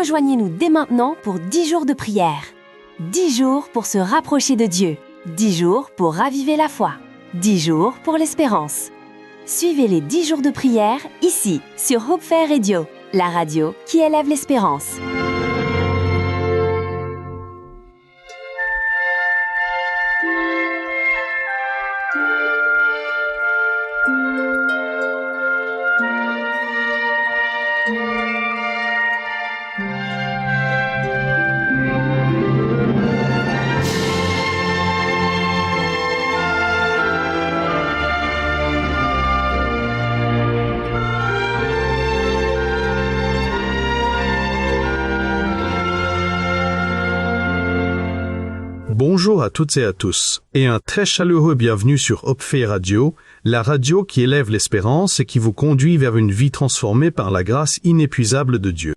rejoignez-nous dès maintenant pour 10 jours de prière. 10 jours pour se rapprocher de Dieu. 10 jours pour raviver la foi. 10 jours pour l'espérance. Suivez les 10 jours de prière ici, sur Hope Fair Radio, la radio qui élève l'espérance. Bonjour à toutes et à tous, et un très chaleureux bienvenue sur Hope Fair Radio, la radio qui élève l'espérance et qui vous conduit vers une vie transformée par la grâce inépuisable de Dieu.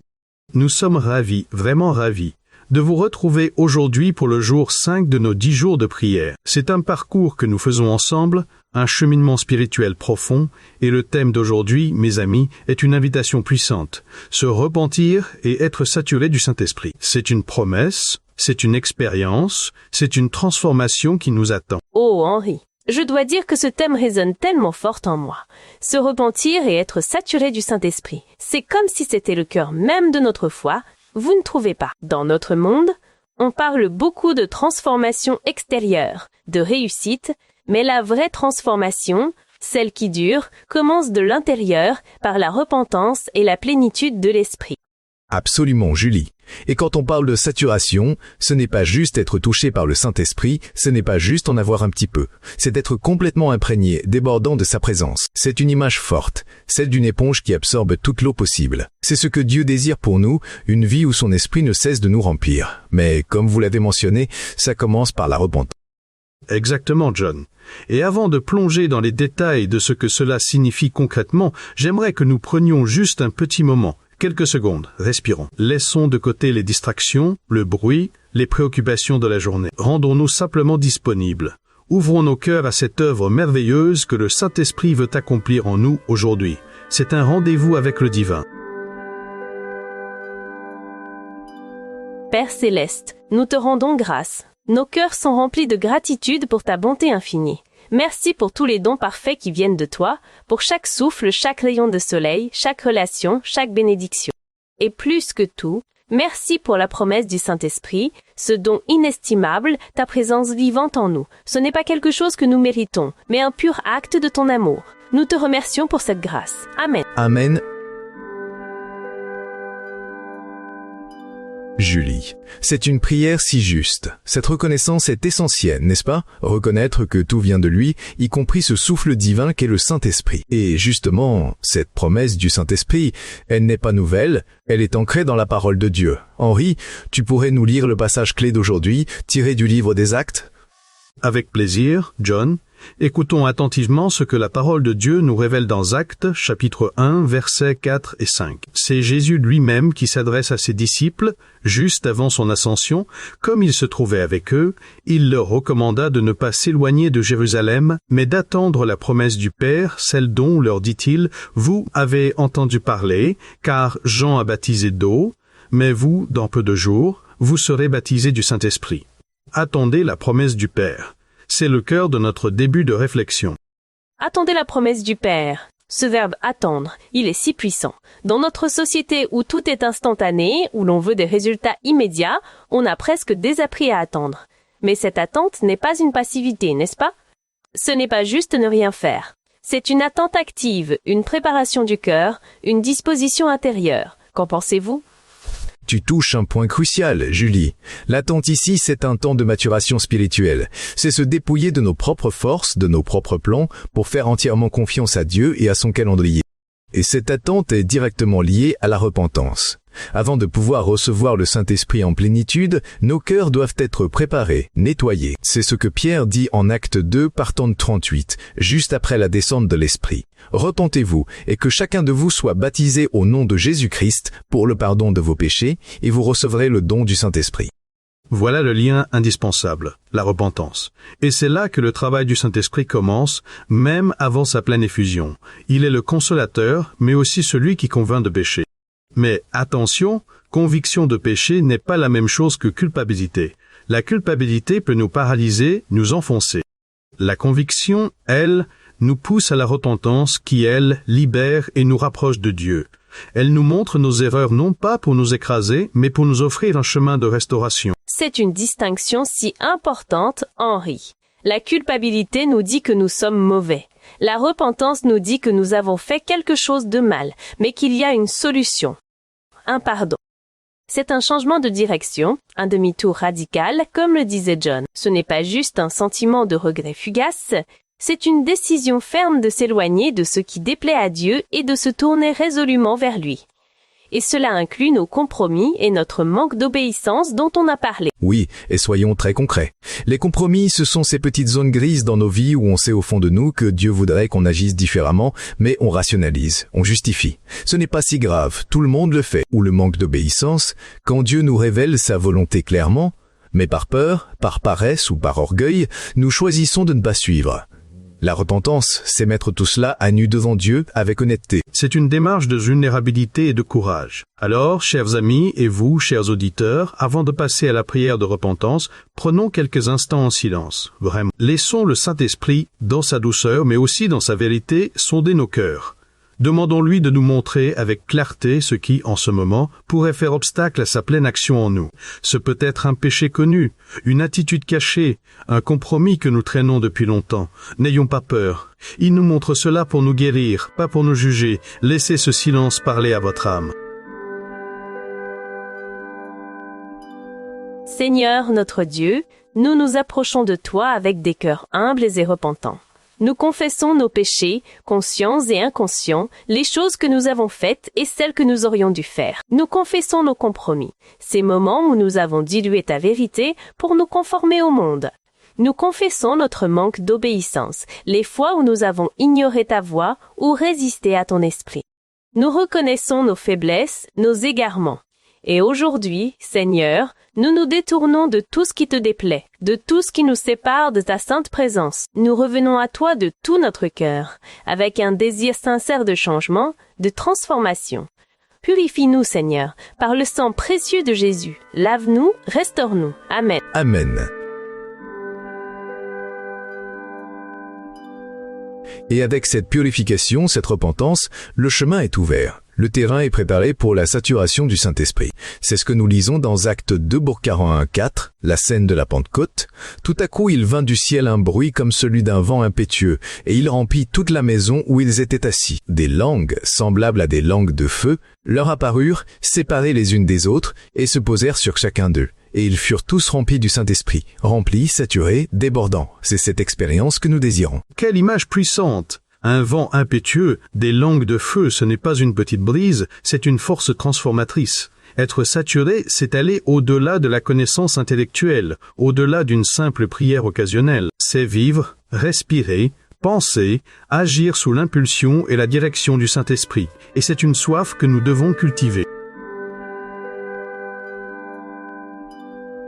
Nous sommes ravis, vraiment ravis, de vous retrouver aujourd'hui pour le jour 5 de nos 10 jours de prière. C'est un parcours que nous faisons ensemble, un cheminement spirituel profond, et le thème d'aujourd'hui, mes amis, est une invitation puissante, se repentir et être saturé du Saint-Esprit. C'est une promesse, c'est une expérience, c'est une transformation qui nous attend. Oh Henri, je dois dire que ce thème résonne tellement fort en moi. Se repentir et être saturé du Saint-Esprit, c'est comme si c'était le cœur même de notre foi, vous ne trouvez pas? Dans notre monde, on parle beaucoup de transformation extérieure, de réussite, mais la vraie transformation, celle qui dure, commence de l'intérieur par la repentance et la plénitude de l'esprit. Absolument, Julie. Et quand on parle de saturation, ce n'est pas juste être touché par le Saint-Esprit, ce n'est pas juste en avoir un petit peu. C'est d'être complètement imprégné, débordant de sa présence. C'est une image forte, celle d'une éponge qui absorbe toute l'eau possible. C'est ce que Dieu désire pour nous, une vie où son esprit ne cesse de nous remplir. Mais, comme vous l'avez mentionné, ça commence par la repentance. Exactement, John. Et avant de plonger dans les détails de ce que cela signifie concrètement, j'aimerais que nous prenions juste un petit moment. Quelques secondes, respirons. Laissons de côté les distractions, le bruit, les préoccupations de la journée. Rendons-nous simplement disponibles. Ouvrons nos cœurs à cette œuvre merveilleuse que le Saint-Esprit veut accomplir en nous aujourd'hui. C'est un rendez-vous avec le divin. Père Céleste, nous te rendons grâce. Nos cœurs sont remplis de gratitude pour ta bonté infinie. Merci pour tous les dons parfaits qui viennent de toi, pour chaque souffle, chaque rayon de soleil, chaque relation, chaque bénédiction. Et plus que tout, merci pour la promesse du Saint-Esprit, ce don inestimable, ta présence vivante en nous. Ce n'est pas quelque chose que nous méritons, mais un pur acte de ton amour. Nous te remercions pour cette grâce. Amen. Amen. Julie, c'est une prière si juste. Cette reconnaissance est essentielle, n'est-ce pas? Reconnaître que tout vient de lui, y compris ce souffle divin qu'est le Saint-Esprit. Et justement, cette promesse du Saint-Esprit, elle n'est pas nouvelle, elle est ancrée dans la parole de Dieu. Henri, tu pourrais nous lire le passage clé d'aujourd'hui, tiré du livre des Actes? Avec plaisir, John. Écoutons attentivement ce que la parole de Dieu nous révèle dans Actes, chapitre 1, versets 4 et 5. C'est Jésus lui-même qui s'adresse à ses disciples, juste avant son ascension. Comme il se trouvait avec eux, il leur recommanda de ne pas s'éloigner de Jérusalem, mais d'attendre la promesse du Père, celle dont, leur dit-il, vous avez entendu parler, car Jean a baptisé d'eau, mais vous, dans peu de jours, vous serez baptisés du Saint-Esprit. Attendez la promesse du Père. C'est le cœur de notre début de réflexion. Attendez la promesse du Père. Ce verbe « attendre », il est si puissant. Dans notre société où tout est instantané, où l'on veut des résultats immédiats, on a presque désappris à attendre. Mais cette attente n'est pas une passivité, n'est-ce pas? Ce n'est pas juste ne rien faire. C'est une attente active, une préparation du cœur, une disposition intérieure. Qu'en pensez-vous? Tu touches un point crucial, Julie. L'attente ici, c'est un temps de maturation spirituelle. C'est se dépouiller de nos propres forces, de nos propres plans, pour faire entièrement confiance à Dieu et à son calendrier. Et cette attente est directement liée à la repentance. Avant de pouvoir recevoir le Saint-Esprit en plénitude, nos cœurs doivent être préparés, nettoyés. C'est ce que Pierre dit en Acte 2, partant de 38, juste après la descente de l'Esprit. Repentez-vous, et que chacun de vous soit baptisé au nom de Jésus-Christ pour le pardon de vos péchés, et vous recevrez le don du Saint-Esprit. Voilà le lien indispensable, la repentance. Et c'est là que le travail du Saint-Esprit commence, même avant sa pleine effusion. Il est le consolateur, mais aussi celui qui convainc de péché. Mais attention, conviction de péché n'est pas la même chose que culpabilité. La culpabilité peut nous paralyser, nous enfoncer. La conviction, elle, nous pousse à la repentance qui, elle, libère et nous rapproche de Dieu. Elle nous montre nos erreurs non pas pour nous écraser, mais pour nous offrir un chemin de restauration. C'est une distinction si importante, Henri. La culpabilité nous dit que nous sommes mauvais. La repentance nous dit que nous avons fait quelque chose de mal, mais qu'il y a une solution. Un pardon. C'est un changement de direction, un demi-tour radical, comme le disait John. Ce n'est pas juste un sentiment de regret fugace, c'est une décision ferme de s'éloigner de ce qui déplaît à Dieu et de se tourner résolument vers lui. Et cela inclut nos compromis et notre manque d'obéissance dont on a parlé. Oui, et soyons très concrets. Les compromis, ce sont ces petites zones grises dans nos vies où on sait au fond de nous que Dieu voudrait qu'on agisse différemment, mais on rationalise, on justifie. Ce n'est pas si grave, tout le monde le fait. Ou le manque d'obéissance, quand Dieu nous révèle sa volonté clairement, mais par peur, par paresse ou par orgueil, nous choisissons de ne pas suivre. La repentance, c'est mettre tout cela à nu devant Dieu avec honnêteté. C'est une démarche de vulnérabilité et de courage. Alors, chers amis et vous, chers auditeurs, avant de passer à la prière de repentance, prenons quelques instants en silence. Vraiment. Laissons le Saint-Esprit, dans sa douceur, mais aussi dans sa vérité, sonder nos cœurs. Demandons-lui de nous montrer avec clarté ce qui, en ce moment, pourrait faire obstacle à sa pleine action en nous. Ce peut être un péché connu, une attitude cachée, un compromis que nous traînons depuis longtemps. N'ayons pas peur. Il nous montre cela pour nous guérir, pas pour nous juger. Laissez ce silence parler à votre âme. Seigneur notre Dieu, nous nous approchons de toi avec des cœurs humbles et repentants. Nous confessons nos péchés, conscients et inconscients, les choses que nous avons faites et celles que nous aurions dû faire. Nous confessons nos compromis, ces moments où nous avons dilué ta vérité pour nous conformer au monde. Nous confessons notre manque d'obéissance, les fois où nous avons ignoré ta voix ou résisté à ton esprit. Nous reconnaissons nos faiblesses, nos égarements. Et aujourd'hui, Seigneur, nous nous détournons de tout ce qui te déplaît, de tout ce qui nous sépare de ta sainte présence. Nous revenons à toi de tout notre cœur, avec un désir sincère de changement, de transformation. Purifie-nous, Seigneur, par le sang précieux de Jésus. Lave-nous, restaure-nous. Amen. Amen. Et avec cette purification, cette repentance, le chemin est ouvert. Le terrain est préparé pour la saturation du Saint-Esprit. C'est ce que nous lisons dans Actes 2, 41-4, la scène de la Pentecôte. Tout à coup, il vint du ciel un bruit comme celui d'un vent impétueux, et il remplit toute la maison où ils étaient assis. Des langues, semblables à des langues de feu, leur apparurent, séparées les unes des autres, et se posèrent sur chacun d'eux. Et ils furent tous remplis du Saint-Esprit, remplis, saturés, débordants. C'est cette expérience que nous désirons. Quelle image puissante! Un vent impétueux, des langues de feu, ce n'est pas une petite brise, c'est une force transformatrice. Être saturé, c'est aller au-delà de la connaissance intellectuelle, au-delà d'une simple prière occasionnelle. C'est vivre, respirer, penser, agir sous l'impulsion et la direction du Saint-Esprit. Et c'est une soif que nous devons cultiver.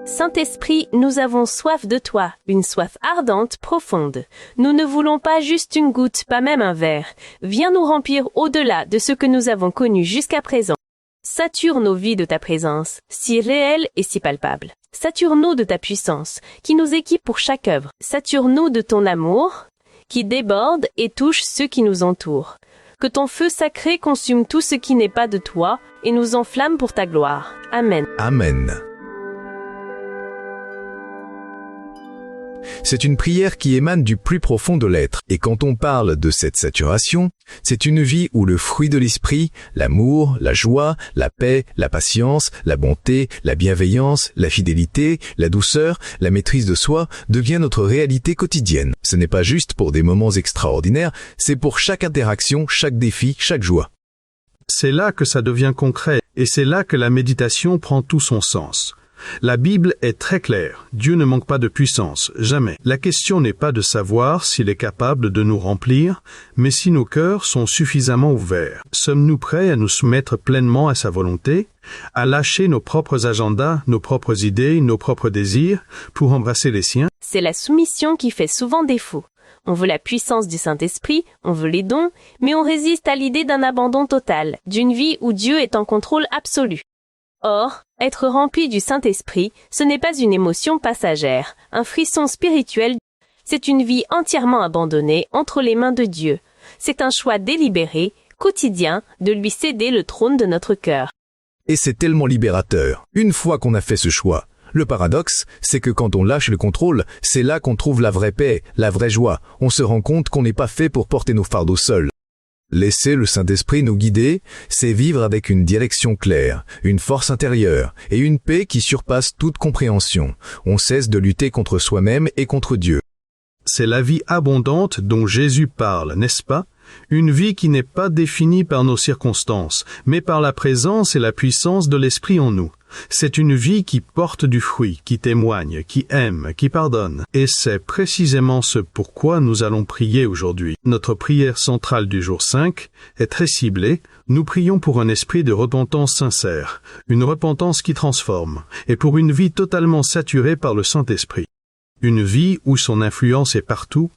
Saint-Esprit, nous avons soif de toi, une soif ardente, profonde. Nous ne voulons pas juste une goutte, pas même un verre. Viens nous remplir au-delà de ce que nous avons connu jusqu'à présent. Sature nos vies de ta présence, si réelle et si palpable. Sature-nous de ta puissance, qui nous équipe pour chaque œuvre. Sature-nous de ton amour, qui déborde et touche ceux qui nous entourent. Que ton feu sacré consume tout ce qui n'est pas de toi et nous enflamme pour ta gloire. Amen. Amen. C'est une prière qui émane du plus profond de l'être. Et quand on parle de cette saturation, c'est une vie où le fruit de l'esprit, l'amour, la joie, la paix, la patience, la bonté, la bienveillance, la fidélité, la douceur, la maîtrise de soi devient notre réalité quotidienne. Ce n'est pas juste pour des moments extraordinaires, c'est pour chaque interaction, chaque défi, chaque joie. C'est là que ça devient concret, et c'est là que la méditation prend tout son sens. La Bible est très claire. Dieu ne manque pas de puissance, jamais. La question n'est pas de savoir s'il est capable de nous remplir, mais si nos cœurs sont suffisamment ouverts. Sommes-nous prêts à nous soumettre pleinement à sa volonté, à lâcher nos propres agendas, nos propres idées, nos propres désirs, pour embrasser les siens? C'est la soumission qui fait souvent défaut. On veut la puissance du Saint-Esprit, on veut les dons, mais on résiste à l'idée d'un abandon total, d'une vie où Dieu est en contrôle absolu. Or, être rempli du Saint-Esprit, ce n'est pas une émotion passagère, un frisson spirituel, c'est une vie entièrement abandonnée entre les mains de Dieu. C'est un choix délibéré, quotidien, de lui céder le trône de notre cœur. Et c'est tellement libérateur, une fois qu'on a fait ce choix. Le paradoxe, c'est que quand on lâche le contrôle, c'est là qu'on trouve la vraie paix, la vraie joie. On se rend compte qu'on n'est pas fait pour porter nos fardeaux seuls. Laisser le Saint-Esprit nous guider, c'est vivre avec une direction claire, une force intérieure et une paix qui surpasse toute compréhension. On cesse de lutter contre soi-même et contre Dieu. C'est la vie abondante dont Jésus parle, n'est-ce pas? Une vie qui n'est pas définie par nos circonstances, mais par la présence et la puissance de l'Esprit en nous. C'est une vie qui porte du fruit, qui témoigne, qui aime, qui pardonne. Et c'est précisément ce pourquoi nous allons prier aujourd'hui. Notre prière centrale du jour 5 est très ciblée. Nous prions pour un esprit de repentance sincère, une repentance qui transforme, et pour une vie totalement saturée par le Saint-Esprit. Une vie où son influence est partout,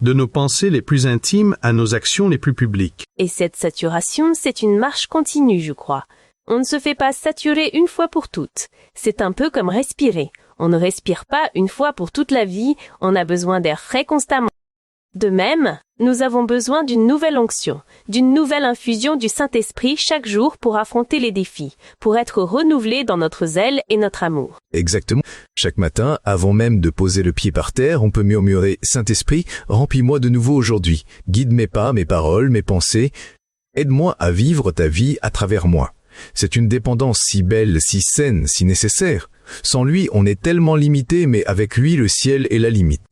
de nos pensées les plus intimes à nos actions les plus publiques. Et cette saturation, c'est une marche continue, je crois. On ne se fait pas saturer une fois pour toutes. C'est un peu comme respirer. On ne respire pas une fois pour toute la vie, on a besoin d'air frais constamment. De même, nous avons besoin d'une nouvelle onction, d'une nouvelle infusion du Saint-Esprit chaque jour pour affronter les défis, pour être renouvelés dans notre zèle et notre amour. Exactement. Chaque matin, avant même de poser le pied par terre, on peut murmurer « Saint-Esprit, remplis-moi de nouveau aujourd'hui. Guide mes pas, mes paroles, mes pensées. Aide-moi à vivre ta vie à travers moi. » C'est une dépendance si belle, si saine, si nécessaire. Sans lui, on est tellement limité, mais avec lui, le ciel est la limite.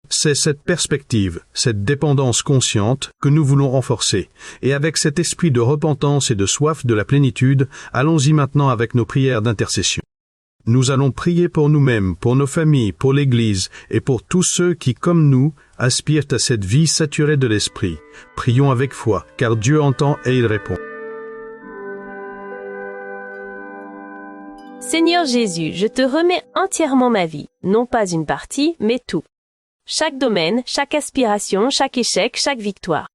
C'est cette perspective, cette dépendance consciente que nous voulons renforcer. Et avec cet esprit de repentance et de soif de la plénitude, allons-y maintenant avec nos prières d'intercession. Nous allons prier pour nous-mêmes, pour nos familles, pour l'Église et pour tous ceux qui, comme nous, aspirent à cette vie saturée de l'Esprit. Prions avec foi, car Dieu entend et il répond. Seigneur Jésus, je te remets entièrement ma vie, non pas une partie, mais tout. Chaque domaine, chaque aspiration, chaque échec, chaque victoire.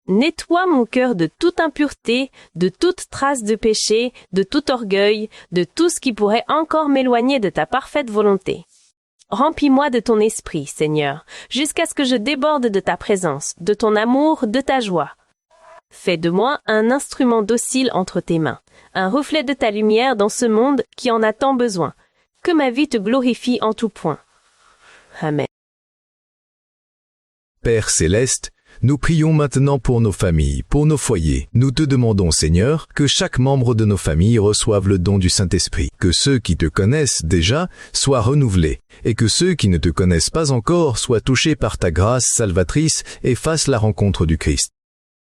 Nettoie mon cœur de toute impureté, de toute trace de péché, de tout orgueil, de tout ce qui pourrait encore m'éloigner de ta parfaite volonté. Remplis-moi de ton esprit, Seigneur, jusqu'à ce que je déborde de ta présence, de ton amour, de ta joie. Fais de moi un instrument docile entre tes mains, un reflet de ta lumière dans ce monde qui en a tant besoin. Que ma vie te glorifie en tout point. Amen. Père céleste, nous prions maintenant pour nos familles, pour nos foyers. Nous te demandons, Seigneur, que chaque membre de nos familles reçoive le don du Saint-Esprit, que ceux qui te connaissent déjà soient renouvelés, et que ceux qui ne te connaissent pas encore soient touchés par ta grâce salvatrice et fassent la rencontre du Christ.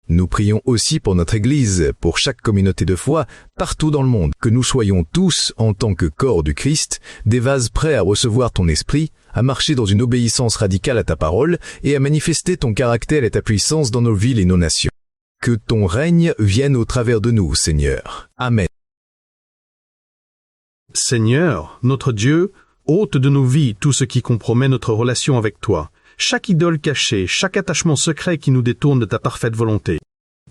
Nous prions aussi pour notre Église, pour chaque communauté de foi, partout dans le monde, que nous soyons tous, en tant que corps du Christ, des vases prêts à recevoir ton esprit, à marcher dans une obéissance radicale à ta parole et à manifester ton caractère et ta puissance dans nos villes et nos nations. Que ton règne vienne au travers de nous, Seigneur. Amen. Seigneur, notre Dieu, ôte de nos vies tout ce qui compromet notre relation avec toi. Chaque idole cachée, chaque attachement secret qui nous détourne de ta parfaite volonté.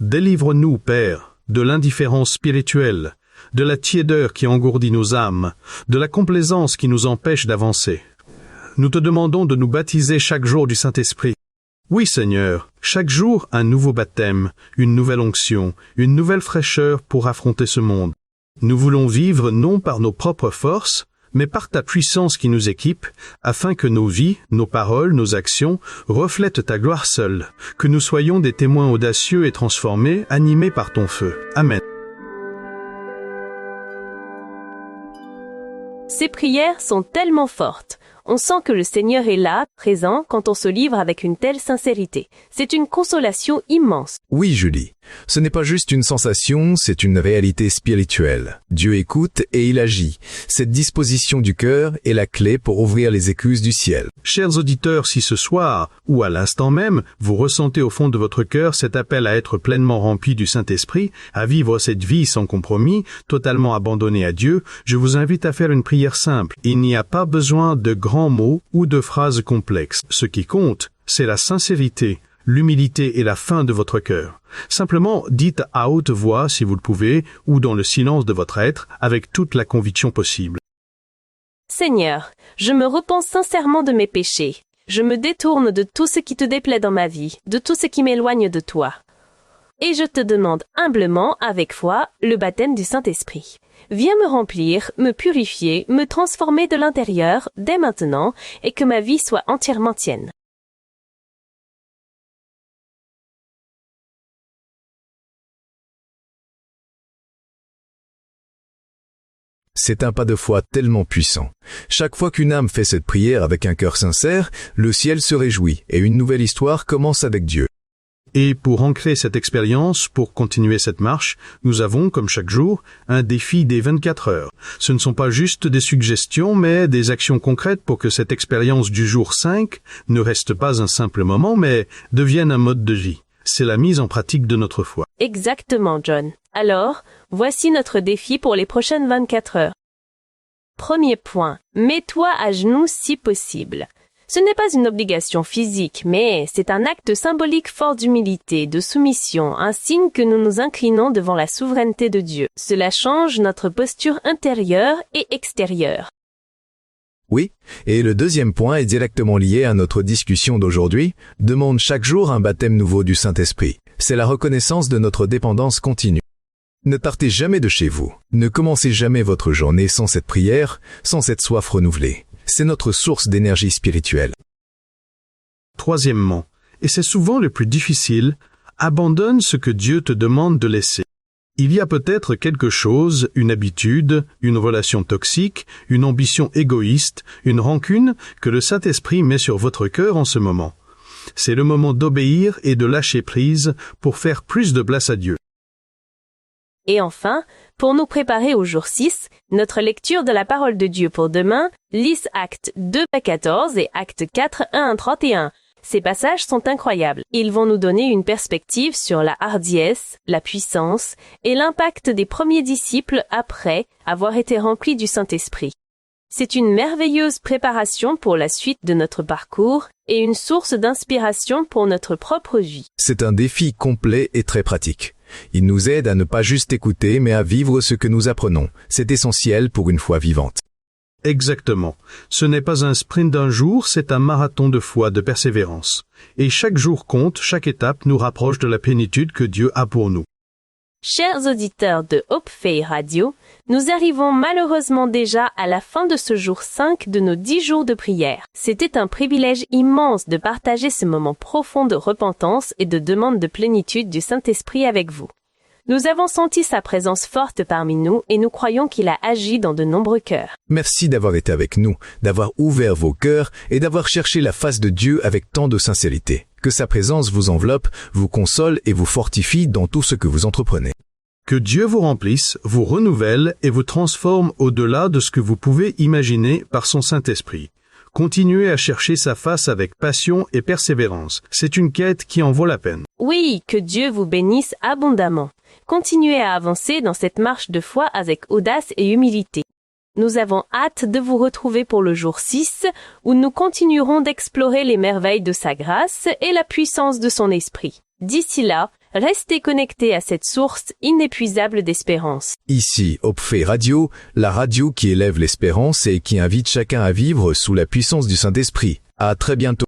Délivre-nous, Père, de l'indifférence spirituelle, de la tiédeur qui engourdit nos âmes, de la complaisance qui nous empêche d'avancer. Nous te demandons de nous baptiser chaque jour du Saint-Esprit. Oui, Seigneur, chaque jour un nouveau baptême, une nouvelle onction, une nouvelle fraîcheur pour affronter ce monde. Nous voulons vivre non par nos propres forces, mais par ta puissance qui nous équipe, afin que nos vies, nos paroles, nos actions reflètent ta gloire seule, que nous soyons des témoins audacieux et transformés, animés par ton feu. Amen. Ces prières sont tellement fortes. On sent que le Seigneur est là, présent, quand on se livre avec une telle sincérité. C'est une consolation immense. Oui, Julie. Ce n'est pas juste une sensation, c'est une réalité spirituelle. Dieu écoute et il agit. Cette disposition du cœur est la clé pour ouvrir les écluses du ciel. Chers auditeurs, si ce soir, ou à l'instant même, vous ressentez au fond de votre cœur cet appel à être pleinement rempli du Saint-Esprit, à vivre cette vie sans compromis, totalement abandonnée à Dieu, je vous invite à faire une prière simple. Il n'y a pas besoin de grands mots ou de phrases complexes. Ce qui compte, C'est la sincérité, l'humilité et la fin de votre cœur. Simplement, dites à haute voix, si vous le pouvez, ou dans le silence de votre être, avec toute la conviction possible. Seigneur, je me repens sincèrement de mes péchés. Je me détourne de tout ce qui te déplaît dans ma vie, de tout ce qui m'éloigne de toi. Et je te demande humblement, avec foi, le baptême du Saint-Esprit. Viens me remplir, me purifier, me transformer de l'intérieur, dès maintenant, et que ma vie soit entièrement tienne. C'est un pas de foi tellement puissant. Chaque fois qu'une âme fait cette prière avec un cœur sincère, le ciel se réjouit et une nouvelle histoire commence avec Dieu. Et pour ancrer cette expérience, pour continuer cette marche, nous avons, comme chaque jour, un défi des 24 heures. Ce ne sont pas juste des suggestions, mais des actions concrètes pour que cette expérience du jour 5 ne reste pas un simple moment, mais devienne un mode de vie. C'est la mise en pratique de notre foi. Exactement, John. Alors, voici notre défi pour les prochaines 24 heures. Premier point, mets-toi à genoux si possible. Ce n'est pas une obligation physique, mais c'est un acte symbolique fort d'humilité, de soumission, un signe que nous nous inclinons devant la souveraineté de Dieu. Cela change notre posture intérieure et extérieure. Oui, et le deuxième point est directement lié à notre discussion d'aujourd'hui, demande chaque jour un baptême nouveau du Saint-Esprit. C'est la reconnaissance de notre dépendance continue. Ne partez jamais de chez vous. Ne commencez jamais votre journée sans cette prière, sans cette soif renouvelée. C'est notre source d'énergie spirituelle. Troisièmement, et c'est souvent le plus difficile, abandonne ce que Dieu te demande de laisser. Il y a peut-être quelque chose, une habitude, une relation toxique, une ambition égoïste, une rancune que le Saint-Esprit met sur votre cœur en ce moment. C'est le moment d'obéir et de lâcher prise pour faire plus de place à Dieu. Et enfin, pour nous préparer au jour 6, notre lecture de la parole de Dieu pour demain, lis Actes 2:14 et Actes 4:1-31. Ces passages sont incroyables. Ils vont nous donner une perspective sur la hardiesse, la puissance et l'impact des premiers disciples après avoir été remplis du Saint-Esprit. C'est une merveilleuse préparation pour la suite de notre parcours et une source d'inspiration pour notre propre vie. C'est un défi complet et très pratique. Il nous aide à ne pas juste écouter, mais à vivre ce que nous apprenons. C'est essentiel pour une foi vivante. Exactement. Ce n'est pas un sprint d'un jour, c'est un marathon de foi, de persévérance. Et chaque jour compte, chaque étape nous rapproche de la plénitude que Dieu a pour nous. Chers auditeurs de Hope Faith Radio, nous arrivons malheureusement déjà à la fin de ce jour 5 de nos 10 jours de prière. C'était un privilège immense de partager ce moment profond de repentance et de demande de plénitude du Saint-Esprit avec vous. Nous avons senti sa présence forte parmi nous et nous croyons qu'il a agi dans de nombreux cœurs. Merci d'avoir été avec nous, d'avoir ouvert vos cœurs et d'avoir cherché la face de Dieu avec tant de sincérité. Que sa présence vous enveloppe, vous console et vous fortifie dans tout ce que vous entreprenez. Que Dieu vous remplisse, vous renouvelle et vous transforme au-delà de ce que vous pouvez imaginer par son Saint-Esprit. Continuez à chercher sa face avec passion et persévérance. C'est une quête qui en vaut la peine. Oui, que Dieu vous bénisse abondamment. Continuez à avancer dans cette marche de foi avec audace et humilité. Nous avons hâte de vous retrouver pour le jour 6, où nous continuerons d'explorer les merveilles de sa grâce et la puissance de son esprit. D'ici là, restez connectés à cette source inépuisable d'espérance. Ici, Hope Faith Radio, la radio qui élève l'espérance et qui invite chacun à vivre sous la puissance du Saint-Esprit. À très bientôt.